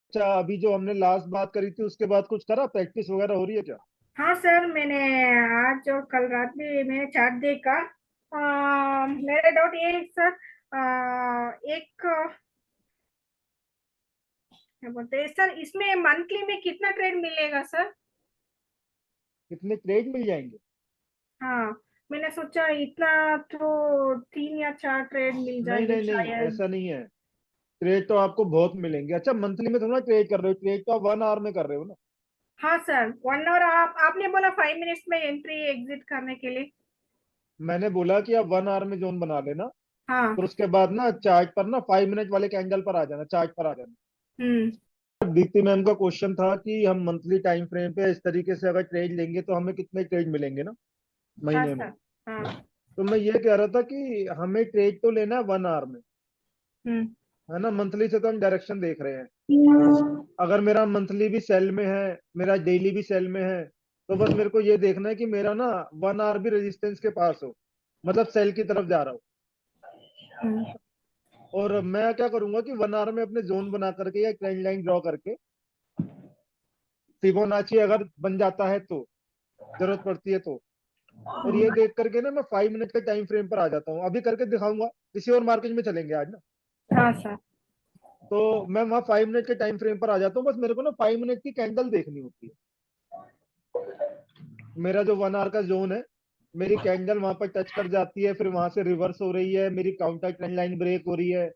अच्छा, अभी जो हमने लास्ट बात करी थी उसके बाद कुछ करा, प्रैक्टिस वगैरह हो रही है क्या? हाँ सर, मैंने आज और कल रात भी मैंने चार्ट देखा। मेरा डाउट ये है सर। एक क्या बोलते हैं सर, इसमें मंथली में कितना ट्रेड मिलेगा सर? कितने क्रेडिट मिल जाएंगे? हाँ, मैंने सोचा इतना तो 3 या 4 ट्रेड मिल नहीं जाएंगे नहीं नहीं, शायद। ऐसा नहीं है। ट्रेड तो आपको बहुत मिलेंगे। अच्छा, मंथली में थोड़ा ट्रेड कर रहे हो, ट्रेड तो आप 1 आवर में कर रहे हो ना। हाँ सर, 1 आवर। आपने बोला 5 मिनट्स में एंट्री एग्जिट करने के लिए। मैंने बोला कि आप 1 आवर में जोन बना लेना। हाँ। फिर उसके बाद ना चार्ट पर ना 5 मिनट वाले कैंडल पर आ जाना, चार्ट पर आ जाना। हम्म। दीप्ति मैम का क्वेश्चन था कि हम मंथली टाइम फ्रेम पे इस तरीके से अगर ट्रेड लेंगे तो हमें कितने ट्रेड मिलेंगे ना, हाँ महीने में। सर। हाँ। तो मैं ये कह रहा था कि हमें ट्रेड तो लेना है 1 आवर में, हम्म। है ना। मंथली से तो हम डायरेक्शन देख रहे हैं। अगर मेरा मंथली भी सेल में है, मेरा डेली भी सेल में है, तो बस मेरे को ये देखना है कि मेरा ना 1 आवर भी रेजिस्टेंस के पास हो, मतलब सेल की तरफ जा रहा हो। हम्म। और मैं क्या करूंगा कि 1 आवर में अपने जोन बना करके या ट्रेंड लाइन ड्रॉ करके, फिबोनाची अगर बन जाता है तो, जरूरत पड़ती है तो, और ये देख करके ना मैं 5 मिनट के टाइम फ्रेम पर आ जाता हूँ। अभी करके दिखाऊंगा। किसी और मार्केट में चलेंगे आज ना। हाँ सर। तो मैं वहाँ 5 मिनट के टाइम फ्रेम पर आ जाता हूँ। बस मेरे को ना 5 मिनट की कैंडल देखनी होती है। मेरा जो 1 आवर का जोन है, मेरी कैंडल वहां पर टच कर जाती है, फिर वहां से रिवर्स हो रही है, मेरी काउंटर ट्रेंड लाइन ब्रेक हो रही है,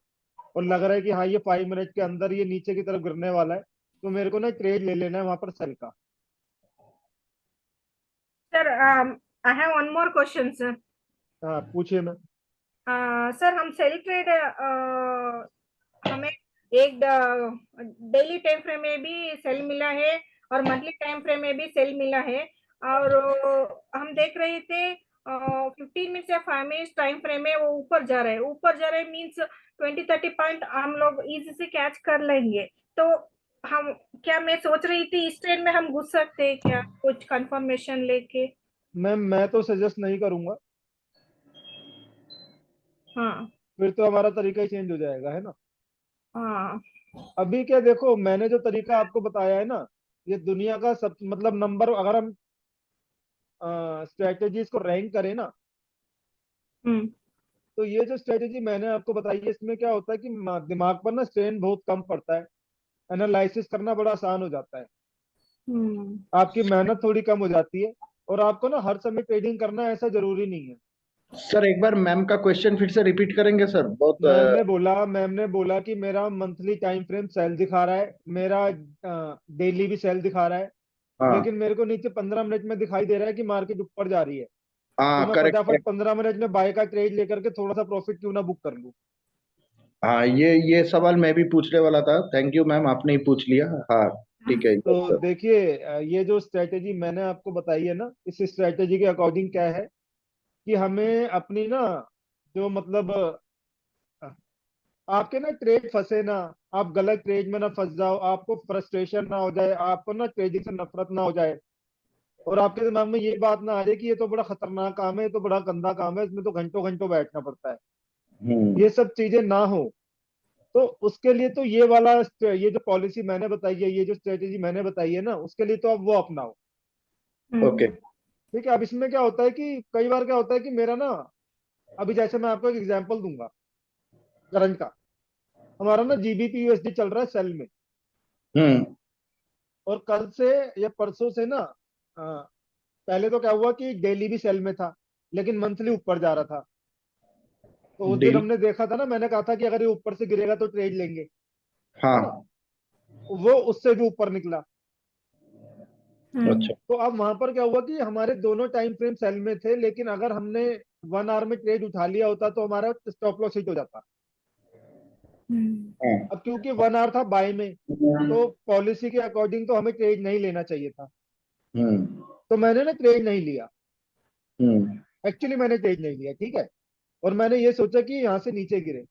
और लग रहा है कि हाँ ये 5 मिनट के अंदर ये नीचे की तरफ गिरने वाला है, तो मेरे को ना ट्रेड ले लेना है वहां पर सेल का। Sir, I have one more question sir. हाँ, पूछिए मैं। सर, हम सेल ट्रेड हमें एक डेली टाइम फ्रेम में भी सेल मिला है और मंथली टाइम फ्रेम में भी सेल मिला है। और हम देख रहे थे 15 मिनट्स या 5 मिनट्स टाइम फ्रेम में वो ऊपर जा रहा है, ऊपर जा रहा है मीन्स 20-30 पॉइंट हम लोग इजी से कैच कर लेंगे। तो हम क्या, मैं सोच रही थी इस ट्रेड में हम घुस सकते हैं क्या, कुछ कंफर्मेशन लेके? मैं तो सजेस्ट नहीं करूंगा। हाँ। फिर तो हमारा तरीका ही चेंज हो जाएगा, है ना। हाँ। अभी क्या देखो, मैंने जो तरीका आपको बताया है ना, ये दुनिया का सब मतलब नंबर, अगर हम स्ट्रेटेजीज को रैंक करें ना, हम्म। तो ये जो स्ट्रेटेजी मैंने आपको बताई है, इसमें क्या होता है कि दिमाग पर ना स्ट्रेन बहुत कम पड़ता है, एनालिसिस करना बड़ा आसान हो जाता है, हम्म। आपकी मेहनत थोड़ी कम हो जाती है, और आपको ना हर समय ट्रेडिंग करना ऐसा जरूरी नहीं है। सर एक बार मैम का क्वेश्चन फिर से रिपीट करेंगे सर, बहुत मैम ने बोला कि मेरा मंथली टाइम फ्रेम सेल दिखा रहा है, मेरा डेली भी सेल दिखा रहा है, हाँ। लेकिन मेरे को नीचे 15 मिनट में दिखाई दे रहा है कि मार्केट ऊपर जा रही है। तो हाँ, मैं करेक्ट फटाफट करेक्ट। 15 मिनट में बाय का ट्रेड लेकर के थोड़ा सा प्रॉफिट क्यों ना बुक कर लूं। हाँ, ये सवाल मैं भी पूछने वाला था। थैंक यू मैम, आपने ही पूछ लिया। हाँ, ठीक है तो सर। देखिए, ये जो स्ट्रेटेजी मैंने आपको बताई है ना, इस स्ट्रेटेजी के अकॉर्डिंग क्या है कि हमें अपनी ना, जो मतलब आपके ना ट्रेड फंसे ना, आप गलत ट्रेड में ना फंस जाओ, आपको फ्रस्ट्रेशन ना हो जाए, आपको ना ट्रेडिंग से नफरत ना हो जाए, और आपके दिमाग में ये बात ना आ जाए कि ये तो बड़ा खतरनाक काम है, ये तो बड़ा गंदा काम है, इसमें तो घंटों घंटों बैठना पड़ता है, हम्म। ये सब चीजें ना हो। तो उसके लिए तो ये जो पॉलिसी मैंने बताई है, ये जो स्ट्रेटेजी मैंने बताई है ना, उसके लिए तो आप वो अपनाओ। ओके। हम्म। ठीक है। अब इसमें क्या होता है कि कई बार क्या होता है कि मेरा ना, अभी जैसे मैं आपको एक एग्जांपल दूंगा करंट का। हमारा ना जीबीपी यूएसडी चल रहा है सेल में, हम्म। और कल से या परसों से ना, पहले तो क्या हुआ कि डेली भी सेल में था, लेकिन मंथली ऊपर जा रहा था। तो उस दिन डील। हमने देखा था ना, मैंने कहा था कि अगर ये ऊपर से गिरेगा तो ट्रेड लेंगे, है ना। हाँ। वो उससे भी ऊपर निकला। हम्म। अच्छा। तो अब वहां पर क्या हुआ कि हमारे दोनों टाइम फ्रेम सेल में थे, लेकिन अगर हमने 1 आवर में ट्रेड उठा लिया होता तो हमारा स्टॉप लॉस हिट हो जाता। हम्म। हाँ। अब क्योंकि 1 आवर था बाय में, तो पॉलिसी के अकॉर्डिंग तो हमें ट्रेड नहीं लेना चाहिए था। हम्म। तो मैंने ना ट्रेड नहीं लिया। हम्म। एक्चुअली मैंने ट्रेड नहीं लिया, ठीक है। और मैंने ये सोचा कि यहाँ से नीचे गिरे।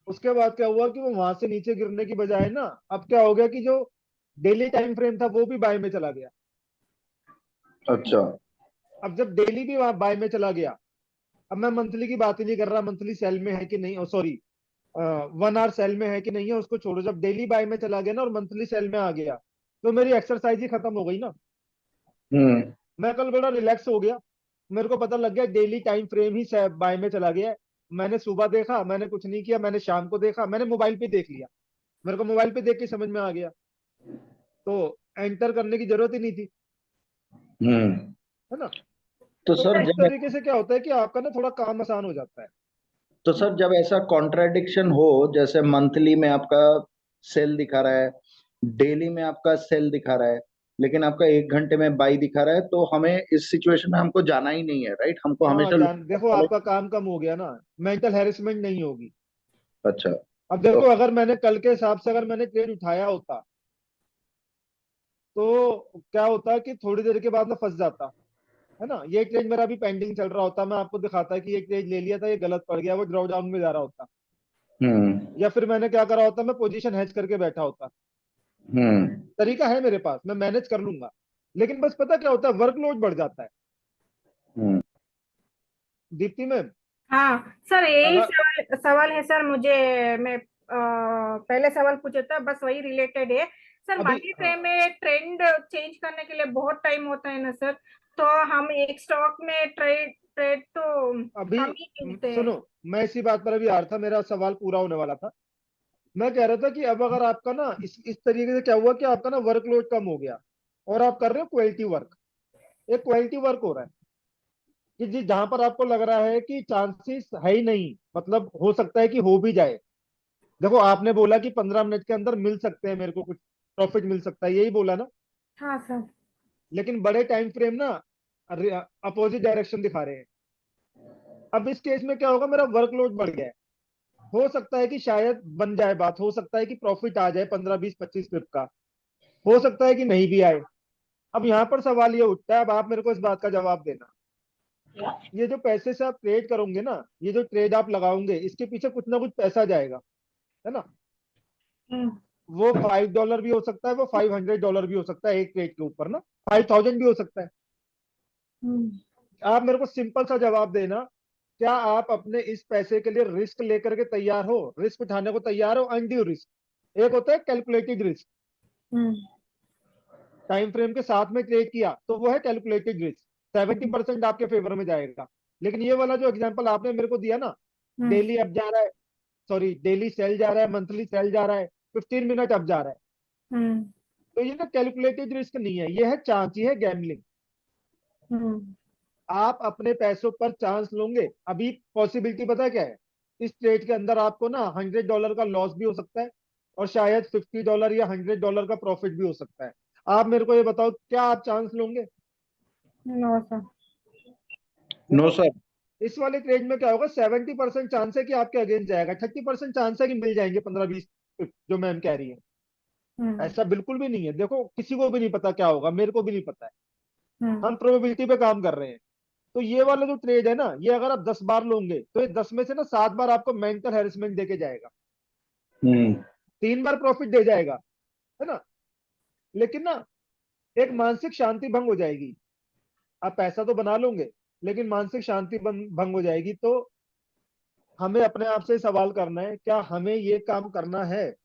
उसके बाद क्या हुआ कि वो वहां से नीचे गिरने की बजाय ना, अब क्या हो गया कि जो डेली टाइम फ्रेम था वो भी बाय में चला गया। अच्छा। अब जब डेली भी वहां बाय में चला गया, अब मैं मंथली की बात ही नहीं कर रहा, मंथली सेल में है कि नहीं, सॉरी, 1 आवर सेल में है कि नहीं है उसको छोड़ो, जब डेली बाय में चला गया ना और मंथली सेल में आ गया तो मेरी एक्सरसाइज ही खत्म हो गई ना। हम्म मैं कल बड़ा रिलैक्स हो गया, मेरे को पता लग गया डेली टाइम फ्रेम ही बाय में चला गया है। मैंने सुबह देखा, मैंने कुछ नहीं किया, मैंने शाम को देखा, मैंने मोबाइल पे देख लिया, मेरे को मोबाइल पे देख के समझ में आ गया, तो एंटर करने की जरूरत ही नहीं थी, हम्म। है ना। तो तो सर इस जब तरीके से क्या होता है कि आपका ना थोड़ा काम आसान हो जाता है। जब ऐसा कॉन्ट्राडिक्शन हो, जैसे मंथली में आपका सेल दिखा रहा है, डेली में आपका सेल दिखा रहा है, लेकिन आपका 1 घंटे में बाई दिखा रहा है, तो हमें इस सिचुएशन में हमको जाना ही नहीं है, राइट? हमको हाँ हमेशा जान, देखो आपका काम कम हो गया ना, मेंटल हैरेसमेंट नहीं होगी। अच्छा। अब तो देखो अगर मैंने कल के हिसाब से अगर मैंने ट्रेड उठाया होता तो क्या होता कि थोड़ी देर के बाद मैं फंस जाता, है ना। ये ट्रेड मेरा अभी पेंडिंग चल रहा होता, मैं आपको दिखाता कि ये ट्रेड ले लिया था, ये गलत पड़ गया, वो ड्रॉप डाउन में जा रहा होता, हम्म या फिर मैंने क्या करा होता, मैं पोजीशन हेज करके बैठा होता। हम्म तरीका है मेरे पास, मैं मैनेज कर लूंगा, लेकिन बस पता क्या होता है, वर्कलोड बढ़ जाता है। हम्म दीप्ति मैम, हाँ सर, यही अगर सवाल सवाल है सर मुझे। मैं पहले सवाल पूछा था, बस वही रिलेटेड है सर। अभी मनी हाँ, ट्रेड में ट्रेंड चेंज करने के लिए बहुत टाइम होता है ना सर। तो हम एक स्टॉक में ट्रेड ट्रेड तो अभी कम ही मिलते हैं। सुनो, मैं इसी बात पर अभी आ रहा था, मेरा सवाल पूरा होने वाला था। मैं कह रहा था कि अब अगर आपका ना इस तरीके से क्या हुआ कि आपका ना वर्कलोड कम हो गया और आप कर रहे हो क्वालिटी वर्क, एक क्वालिटी वर्क हो रहा है कि जी जहां पर आपको लग रहा है कि चांसेस है ही नहीं, मतलब हो सकता है कि हो भी जाए। देखो आपने बोला कि 15 मिनट के अंदर मिल सकते हैं, मेरे को कुछ प्रॉफिट मिल सकता है, यही बोला ना। हाँ सर। लेकिन बड़े टाइम फ्रेम ना अपोजिट डायरेक्शन दिखा रहे हैं। अब इस केस में क्या होगा, मेरा वर्कलोड बढ़ गया है, हो सकता है कि शायद बन जाए बात, हो सकता है कि प्रॉफिट आ जाए 15 20 25 पिप का, हो सकता है कि नहीं भी आए। अब यहाँ पर सवाल ये उठता है, अब आप मेरे को इस बात का जवाब देना, ये जो पैसे से आप ट्रेड करोगे ना, ये जो ट्रेड आप लगाओगे, इसके पीछे कुछ ना कुछ पैसा जाएगा, है ना। हम्म वो $5 भी हो सकता है, वो $500 भी हो सकता है, एक ट्रेड के ऊपर ना 5000 भी हो सकता है। हम्म आप मेरे को सिंपल सा जवाब देना, क्या आप अपने इस पैसे के लिए रिस्क लेकर के तैयार हो, रिस्क उठाने को तैयार हो, अनड्यू रिस्क। एक होता है कैलकुलेटेड रिस्क, हम्म टाइम फ्रेम के साथ में ट्रेड किया तो वो है कैलकुलेटेड रिस्क, 70% आपके फेवर में जाएगा। लेकिन ये वाला जो एग्जांपल आपने मेरे को दिया ना, हम्म डेली अप जा रहा है, सॉरी डेली सेल जा रहा है, मंथली सेल जा रहा है, 15 मिनट अप जा रहा है, हम्म तो ये ना कैलकुलेटेड रिस्क नहीं है, ये है चांस, ये है गैम्बलिंग। हम्म आप अपने पैसों पर चांस लोगे, अभी पॉसिबिलिटी पता है क्या है, इस ट्रेड के अंदर आपको ना $100 का लॉस भी हो सकता है, और शायद $50 या $100 का प्रॉफिट भी हो सकता है। आप मेरे को ये बताओ, क्या आप चांस लोगे? No sir. नो देखो सर। इस वाले ट्रेड में क्या होगा, 70% चांस है कि आपके अगेंस्ट जाएगा, 30% चांस है कि मिल जाएंगे 15 20, जो मैम कह रही है। हम्म ऐसा बिल्कुल भी नहीं है, देखो किसी को भी नहीं पता क्या होगा, मेरे को भी नहीं पता है, हम्म हम प्रोबेबिलिटी पे काम कर रहे हैं। तो ये वाला जो ट्रेड है ना, ये अगर आप 10 बार लोगे तो ये 10 में से ना 7 बार आपको मेंटल हेरेसमेंट देके जाएगा, हम्म 3 बार प्रॉफिट दे जाएगा, है ना। लेकिन ना एक मानसिक शांति भंग हो जाएगी, आप पैसा तो बना लोगे लेकिन मानसिक शांति भंग हो जाएगी। तो हमें अपने आप से सवाल करना है, क्या हमें ये काम करना है,